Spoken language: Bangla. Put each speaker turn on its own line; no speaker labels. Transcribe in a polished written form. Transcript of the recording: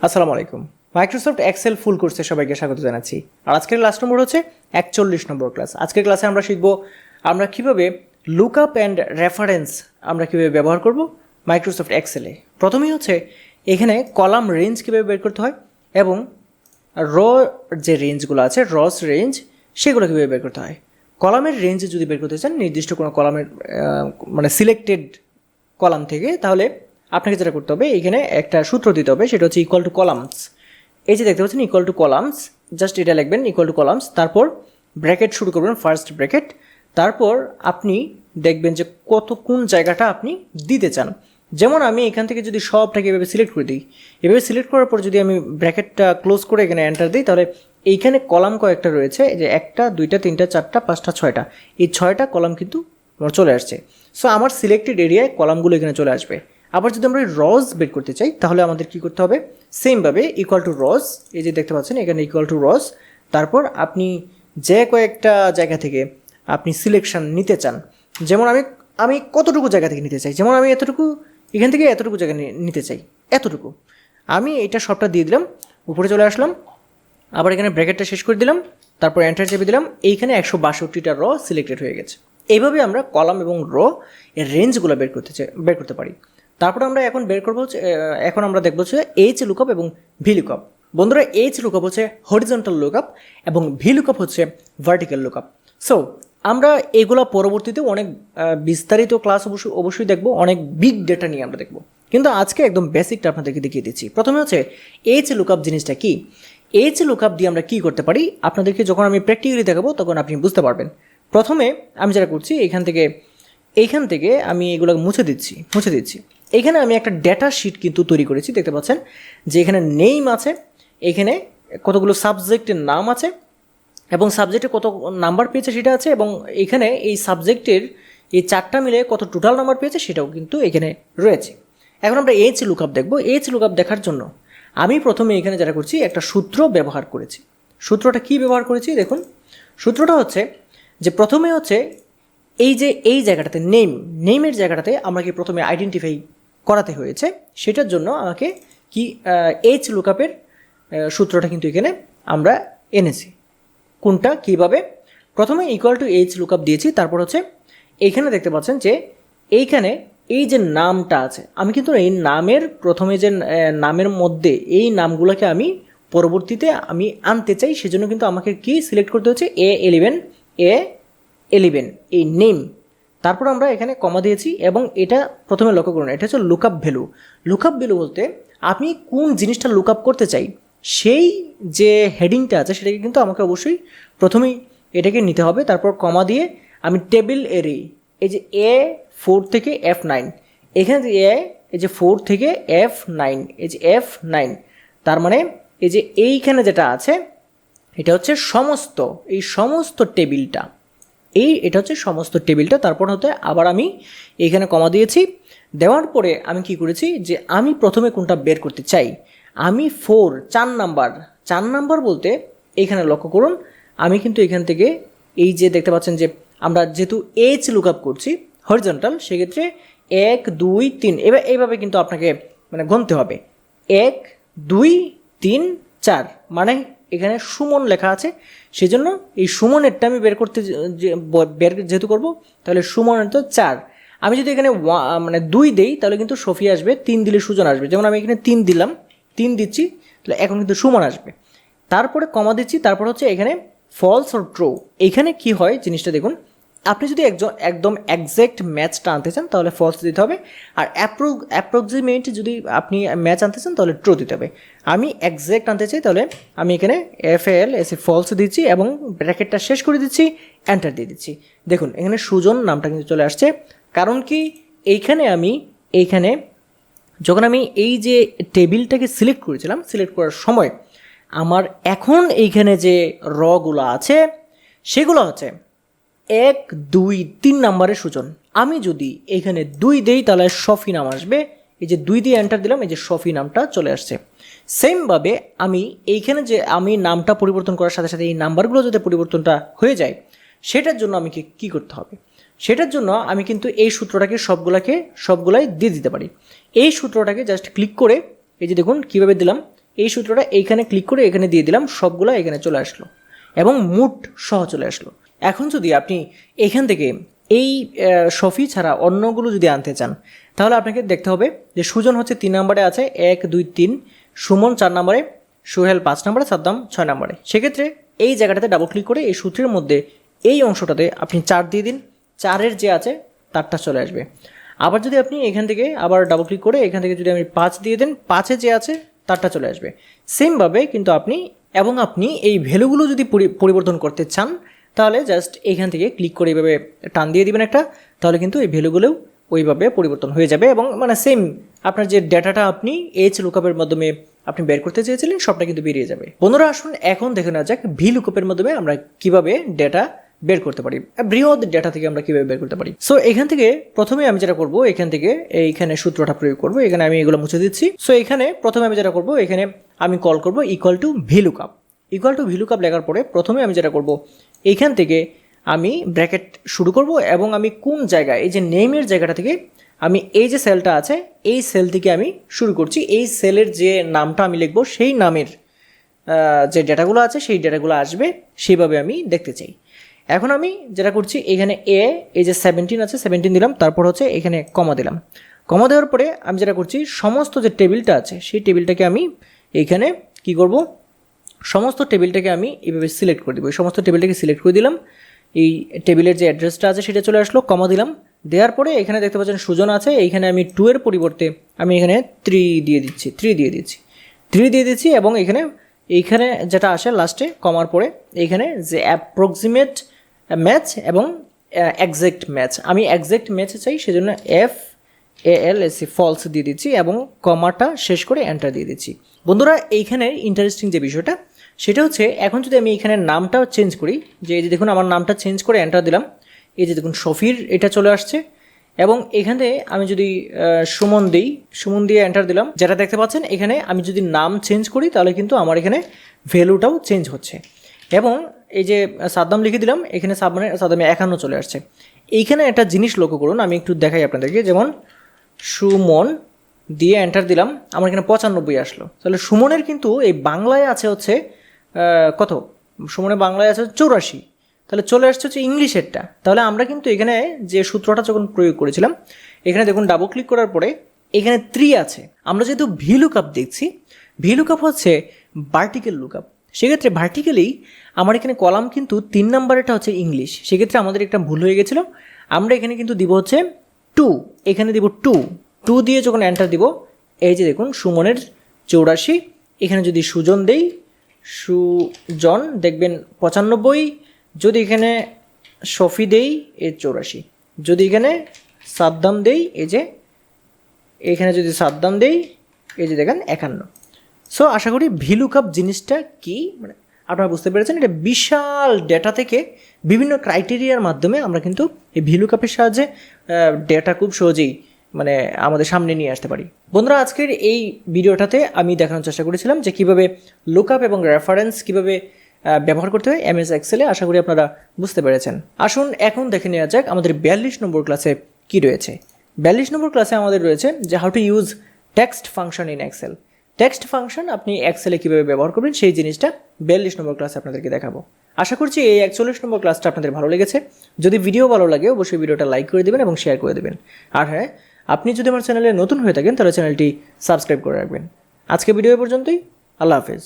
আসসালামু আলাইকুম। মাইক্রোসফট এক্সেল ফুল কোর্সে সবাইকে স্বাগত জানাচ্ছি। আর আজকের ক্লাস নম্বর হচ্ছে 41 নম্বর ক্লাস। আজকের ক্লাসে আমরা শিখব আমরা কিভাবে লুকআপ অ্যান্ড রেফারেন্স আমরা কিভাবে ব্যবহার করব মাইক্রোসফট এক্সেলে। প্রথমেই হচ্ছে এখানে কলাম রেঞ্জ কীভাবে বের করতে হয় এবং র যে রেঞ্জগুলো আছে রস রেঞ্জ সেগুলো কীভাবে বের করতে হয়। কলামের রেঞ্জ যদি বের করতে চান নির্দিষ্ট কোনো কলামের সিলেক্টেড কলাম থেকে, তাহলে আপনাকে যেটা করতে হবে এখানে একটা সূত্র দিতে হবে, সেটা হচ্ছে ইকুয়াল টু কলামস। এই যে দেখতে পাচ্ছেন ইকুয়াল টু কলামস, জাস্ট এটা লিখবেন ইকুয়াল টু কলামস, তারপর ব্র্যাকেট শুরু করবেন, ফার্স্ট ব্র্যাকেট, তারপর আপনি দেখবেন যে কোন জায়গাটা আপনি দিতে চান। যেমন আমি এখান থেকে যদি সবটাকে এভাবে সিলেক্ট করে দিই, এভাবে সিলেক্ট করার পর যদি আমি ব্র্যাকেটটা ক্লোজ করে এখানে এন্টার দিই, তাহলে এইখানে কলাম কয়েকটা রয়েছে, যে 1টা 2টা 3টা 4টা 5টা 6টা, এই 6টা কলাম কিন্তু চলে আসছে। সো আমার সিলেক্টেড এরিয়ায় কলামগুলো এখানে চলে আসবে। আবার যদি আমরা রজ বের করতে চাই তাহলে আমাদের কি করতে হবে, সেমভাবে ইকুয়াল টু রজ, এই যে দেখতে পাচ্ছেন এখানে ইকুয়াল টু রজ, তারপর আপনি যে কয়েকটা জায়গা থেকে আপনি সিলেকশন নিতে চান, যেমন আমি কতটুকু জায়গা থেকে নিতে চাই, যেমন আমি এতটুকু এখান থেকে এতটুকু জায়গা নিতে চাই, এতটুকু আমি এটা সবটা দিয়ে দিলাম, উপরে চলে আসলাম, আবার এখানে ব্র্যাকেটটা শেষ করে দিলাম, তারপর এন্টার চেপে দিলাম, এইখানে 162টা র সিলেক্টেড হয়ে গেছে। এইভাবে আমরা কলাম এবং র এর রেঞ্জগুলো বের করতে পারি। তারপর আমরা এখন বের করবো হচ্ছে, এখন আমরা দেখবো হচ্ছে এইচ লুকআপ এবং ভি লুকআপ। বন্ধুরা, এইচ লুকআপ হচ্ছে হরিজন্টাল লুকআপ এবং ভি লুকআপ হচ্ছে ভার্টিক্যাল লুকআপ। সো আমরা এগুলো পরবর্তীতে অনেক বিস্তারিত ক্লাস অবশ্যই দেখবো, অনেক বিগ ডেটা নিয়ে আমরা দেখবো, কিন্তু আজকে একদম বেসিকটা আপনাদেরকে দেখিয়ে দিচ্ছি। প্রথমে হচ্ছে এইচ লুকআপ জিনিসটা কি, এইচ লুকআপ দিয়ে আমরা কী করতে পারি আপনাদেরকে যখন আমি প্র্যাকটিক্যালি দেখাবো তখন আপনি বুঝতে পারবেন। প্রথমে আমি যেটা করছি এইখান থেকে আমি এগুলো মুছে দিচ্ছি। এখানে আমি একটা ডেটা শিট কিন্তু তৈরি করেছি, দেখতে পাচ্ছেন যে এখানে নেম আছে, এখানে কতগুলো সাবজেক্টের নাম আছে এবং সাবজেক্টে কত নাম্বার পেয়েছে সেটা আছে, এবং এখানে এই সাবজেক্টের এই 4টা মিলে কত টোটাল নাম্বার পেয়েছে সেটাও কিন্তু এখানে রয়েছে। এখন আমরা এইচ লুকআপ দেখব। এইচ লুকআপ দেখার জন্য আমি প্রথমে এখানে যেটা করছি একটা সূত্র ব্যবহার করেছি। সূত্রটা কি ব্যবহার করেছি দেখুন, সূত্রটা হচ্ছে যে প্রথমে হচ্ছে এই জায়গাটাতে নেমের জায়গাটাতে আমাকে প্রথমে আইডেন্টিফাই করাতে হয়েছে, সেটার জন্য আমাকে কি এইচ লুকআপের সূত্রটা কিন্তু এখানে আমরা এনেছি। কোনটা কীভাবে, প্রথমে ইকুয়াল টু এইচ লুকআপ দিয়েছি, তারপর হচ্ছে এইখানে দেখতে পাচ্ছেন যে এইখানে এই যে নামটা আছে, আমি কিন্তু এই নামের প্রথমে যে নামের মধ্যে এই নামগুলোকে আমি পরবর্তীতে আমি আনতে চাই, সেজন্য কিন্তু আমাকে কি সিলেক্ট করতে হচ্ছে A11 এই নেম, তারপর আমরা এখানে কমা দিয়েছি, এবং এটা প্রথমে লক্ষ্য করুন, এটা হচ্ছে লুকআপ ভ্যালু। লুকআপ ভ্যালু বলতে আমি কোন জিনিসটা লুকআপ করতে চাই সেই যে হেডিংটা আছে সেটাকে কিন্তু আমাকে অবশ্যই প্রথমেই এটাকে নিতে হবে, তারপর কমা দিয়ে আমি টেবিল এরি এই যে A4 থেকে F9, এখানে এই যে 4 থেকে F9, এই যে F9, তার মানে এই যে এইখানে যেটা আছে এটা হচ্ছে সমস্ত টেবিলটা, এটা হচ্ছে সমস্ত টেবিলটা। তারপর হতে আবার আমি এইখানে কমা দিয়েছি, দেওয়ার পরে আমি কি করেছি যে আমি প্রথমে কোনটা বের করতে চাই, আমি 4 নাম্বার বলতে এইখানে লক্ষ্য করুন, আমি কিন্তু এখান থেকে এই যে দেখতে পাচ্ছেন যে আমরা যেহেতু এইচ লুকআপ করছি হরিজন্টাল, সেক্ষেত্রে 1 2 3 এইভাবে কিন্তু আপনাকে গুনতে হবে, 1 2 3 4, মানে এখানে সুমন লেখা আছে, সেজন্য এই সুমনেরটা আমি যেহেতু করবো, তাহলে সুমনের তো 4, আমি যদি এখানে 2 দেই তাহলে কিন্তু সফিয়া আসবে, 3 দিলে সুজন আসবে, যেমন আমি এখানে 3 দিলাম, 3 দিচ্ছি, তাহলে এখন কিন্তু সুমন আসবে, তারপরে কমা দিচ্ছি, তারপর হচ্ছে এখানে ফলস অর ট্রু। এইখানে কি হয় জিনিসটা দেখুন, আপনি যদি একদম একজ্যাক্ট ম্যাচটা আনতে চান তাহলে ফলস দিতে হবে, আর অ্যাপ্রক্সিমেট যদি আপনি ম্যাচ আনতে চান তাহলে ট্রু দিতে হবে। আমি একজ্যাক্ট আনতে চাই, তাহলে আমি এখানে FAL ফলস দিচ্ছি এবং ব্র্যাকেটটা শেষ করে দিচ্ছি, এন্টার দিয়ে দিচ্ছি। দেখুন এখানে সুজন নামটা কিন্তু চলে আসছে, কারণ কি এইখানে যখন আমি এই যে টেবিলটাকে সিলেক্ট করেছিলাম, সিলেক্ট করার সময় আমার এখন এইখানে যে রগুলো আছে সেগুলো হচ্ছে 1 2 3 নাম্বারের সূচন। আমি যদি এখানে 2 দেই তাহলে শফি নাম আসবে, এই যে 2 দিয়ে এন্টার দিলাম, এই যে শফি নামটা চলে আসছে। সেমভাবে আমি এইখানে যে আমি নামটা পরিবর্তন করার সাথে সাথে এই নাম্বারগুলো যাতে পরিবর্তনটা হয়ে যায়, সেটার জন্য আমি কী করতে হবে, সেটার জন্য আমি কিন্তু এই সূত্রটাকে সবগুলাই দিয়ে দিতে পারি। এই সূত্রটাকে জাস্ট ক্লিক করে এই যে দেখুন কীভাবে দিলাম, এই সূত্রটা এইখানে ক্লিক করে এখানে দিয়ে দিলাম, সবগুলো এখানে চলে আসলো এবং মুট সহ চলে আসলো। এখন যদি আপনি এখান থেকে এই শফি ছাড়া অন্যগুলো যদি আনতে চান, তাহলে আপনাকে দেখতে হবে যে সুজন হচ্ছে 3 নম্বরে আছে, 1 2 3, সুমন 4 নম্বরে, সোহেল 5 নম্বরে, সাদ্দাম 6 নম্বরে। সেক্ষেত্রে এই জায়গাটাতে ডাবল ক্লিক করে এই সূত্রের মধ্যে এই অংশটাতে আপনি 4 দিয়ে দিন, 4-এর যে আছে তারটা চলে আসবে। আবার যদি আপনি এখান থেকে আবার ডাবল ক্লিক করে এখান থেকে যদি আপনি 5 দিয়ে দেন, 5-এ যে আছে তারটা চলে আসবে। সেমভাবে কিন্তু আপনি এই ভ্যালুগুলো যদি পরিবর্তন করতে চান, তাহলে জাস্ট এইখান থেকে ক্লিক করে এইভাবে টান দিয়ে দিবেন একটা, তাহলে কিন্তু এই ভ্যালুগুলোও ওইভাবে পরিবর্তন হয়ে যাবে এবং মানে সেম আপনার যে ডেটাটা আপনি এইচ লুকআপের মাধ্যমে আপনি বের করতে চেয়েছিলেন সবটা কিন্তু বেরিয়ে যাবে। বন্ধুরা আসুন এখন দেখে নেওয়া যাক ভি লুকআপের মাধ্যমে আমরা কিভাবে ডেটা বের করতে পারি, বৃহৎ ডেটা থেকে আমরা কিভাবে বের করতে পারি। সো এখান থেকে প্রথমে আমি যেটা করব, এখান থেকে এইখানে সূত্রটা প্রয়োগ করব। এখানে আমি এগুলো মুছে দিচ্ছি। সো এখানে প্রথমে আমি যেটা করব, এখানে আমি কল করব equal to V lookup. Equal to V lookup লেখার পরে প্রথমে আমি যেটা করব, এইখান থেকে আমি ব্র্যাকেট শুরু করব এবং আমি কোন জায়গায় এই যে নেমের জায়গাটা থেকে আমি এই যে সেলটা আছে এই সেল থেকে আমি শুরু করছি। এই সেলের যে নামটা আমি লিখব সেই নামের যে ডেটাগুলো আছে সেই ডেটাগুলো আসবে সেইভাবে আমি দেখতে চাই। এখন আমি যেটা করছি, এখানে এই যে 17 আছে 17 দিলাম, তারপর হচ্ছে এখানে কমা দিলাম। কমা দেওয়ার পরে আমি যেটা করছি, সমস্ত যে টেবিলটা আছে সেই টেবিলটাকে আমি এইখানে কি করব, সমস্ত টেবিলটাকে আমি এইভাবে সিলেক্ট করে দেবো। এই সমস্ত টেবিলটাকে সিলেক্ট করে দিলাম, এই টেবিলের যে অ্যাড্রেসটা আছে সেটা চলে আসলো, কমা দিলাম। দেওয়ার পরে এখানে দেখতে পাচ্ছেন সুজন আছে, এইখানে আমি 2-এর পরিবর্তে আমি এখানে 3 দিয়ে দিচ্ছি এবং এইখানে যেটা আসে লাস্টে কমার পরে এইখানে যে অ্যাপ্রক্সিমেট ম্যাচ এবং এক্সাক্ট ম্যাচ, আমি এক্সাক্ট ম্যাচ চাই, সেজন্য FALSE ফলস দিয়ে দিচ্ছি এবং কমাটা শেষ করে এন্টার দিয়ে দিচ্ছি। বন্ধুরা এইখানে ইন্টারেস্টিং যে বিষয়টা সেটা হচ্ছে, এখন যদি আমি এখানে নামটা চেঞ্জ করি, যে এই যে দেখুন আমার নামটা চেঞ্জ করে এন্টার দিলাম, এই যে দেখুন শফির এটা চলে আসছে এবং এখানে আমি যদি সুমন দিয়ে এন্টার দিলাম, যেটা দেখতে পাচ্ছেন এখানে আমি যদি নাম চেঞ্জ করি তাহলে কিন্তু আমার এখানে ভ্যালুটাও চেঞ্জ হচ্ছে। এবং এই যে সাদ্দাম লিখে দিলাম, এখানে সাদ্দামে 51 চলে আসছে। এইখানে একটা জিনিস লক্ষ্য করুন, আমি একটু দেখাই আপনাদেরকে। যেমন সুমন দিয়ে এন্টার দিলাম, আমার এখানে 95 আসলো। তাহলে সুমনের কিন্তু এই বাংলায় আছে হচ্ছে কত, সুমনের বাংলায় আছে 84, তাহলে চলে আসছে হচ্ছে ইংলিশেরটা। তাহলে আমরা কিন্তু এখানে যে সূত্রটা যখন প্রয়োগ করেছিলাম, এখানে দেখুন ডাবল ক্লিক করার পরে এখানে 3 আছে। আমরা যেহেতু ভি লুকআপ দেখছি, ভি লুকআপ হচ্ছে ভার্টিক্যাল লুকআপ, সেক্ষেত্রে ভার্টিক্যালি আমার এখানে কলাম কিন্তু 3 নম্বরেরটা হচ্ছে ইংলিশ। সেক্ষেত্রে আমাদের একটা ভুল হয়ে গেছিলো, আমরা এখানে কিন্তু দিব হচ্ছে 2, এখানে দিব 2 দিয়ে যখন এন্টার দিব, এই যে দেখুন সুমনের 84, এখানে যদি সুজন দেই, সুজন দেখবেন 95, যদি এখানে শফি দেই এই 84, যদি এখানে সাদ্দাম দেই এই যে এখানে যদি সাদ্দাম দেই এই যে দেখেন 51। সো আশা করি ভি লুকআপ জিনিসটা কি মানে আপনারা বুঝতে পেরেছেন। এটা বিশাল ডেটা থেকে বিভিন্ন ক্রাইটেরিয়ার মাধ্যমে আমরা কিন্তু এই ভি লুকআপের সাহায্যে ডেটা খুব সহজেই মানে আমাদের সামনে নিয়ে আসতে পারি। বন্ধুরা আজকের এই ভিডিওটাতে আমি দেখানোর চেষ্টা করেছিলাম যে কীভাবে লুকআপ এবং রেফারেন্স কীভাবে ব্যবহার করতে হয় MS এক্সেলে। আশা করি আপনারা বুঝতে পেরেছেন। আসুন এখন দেখে নেওয়া যাক আমাদের 42 নম্বর ক্লাসে কী রয়েছে। 42 নম্বর ক্লাসে আমাদের রয়েছে যে how to use text function in Excel. Text function আপনি এক্সেলে কীভাবে ব্যবহার করবেন সেই জিনিসটা 42 নম্বর ক্লাসে আপনাদেরকে দেখাবো। আশা করছি এই 41 নম্বর ক্লাসটা আপনাদের ভালো লেগেছে। যদি ভিডিও ভালো লাগে অবশ্যই ভিডিওটা লাইক করে দেবেন এবং শেয়ার করে দেবেন। আর হ্যাঁ, আপনি যদি আমার চ্যানেলে নতুন হয়ে থাকেন তাহলে চ্যানেলটি সাবস্ক্রাইব করে রাখবেন। আজকে ভিডিও পর্যন্তই, আল্লাহ হাফেজ।